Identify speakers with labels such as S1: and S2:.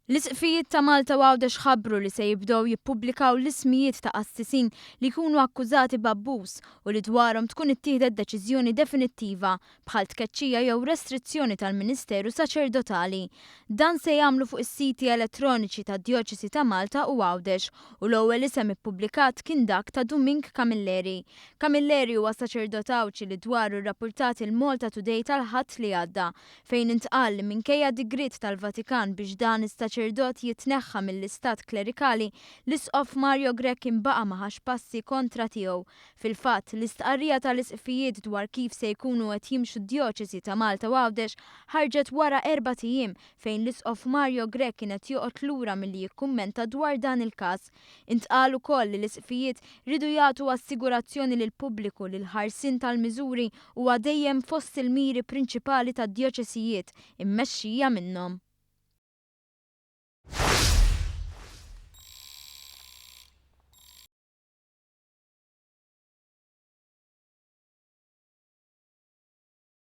S1: L-Isqfijiet ta' Malta u Għawdex ħabbru li se jibdew jippubblikaw l-ismijiet ta' qassisin li jkunu akkużati b'abbuż u li dwarhom tkun ittieħdet deċiżjoni definittiva bħal tkeċċija jew restrizzjoni tal-Ministeru Saċerdotali. Dan se jagħmlu fuq is-siti elettroniċi tad-Djoċesi ta' Malta u Għawdex u l-ewwel isem ippubblikat kien dak ta' Dumink Camilleri. Camilleri huwa saċerdotawċi li dwaru rrappurtat il-Malta Today tal-Ħadd li għadda fejn intqal li minkejja digriet tal-Vatikan biex dan is-saċerdot jitneħħa mill-istat klerikali l-Isqof Mario Grech imbaqa' ma ħax passi kontra tiegħu. Fil-fatt, l-istqarrija tal-isqfijiet dwar kif se jkunu qed jimxu d-Djoċesi ta' Malta u Għawdex ħarġet wara 4 ijiem fejn l-Isqof Mario Grech kienet joqgħod lura milli jikkummenta dwar dan il-każ. Intqal ukoll li l-isqfijiet ridu jagħtu assigurazzjoni lill-pubbliku li l-ħarsien tal-miżuri huwa dejjem fost il-miri prinċipali tad-djoċesijiet immexxija minnhom.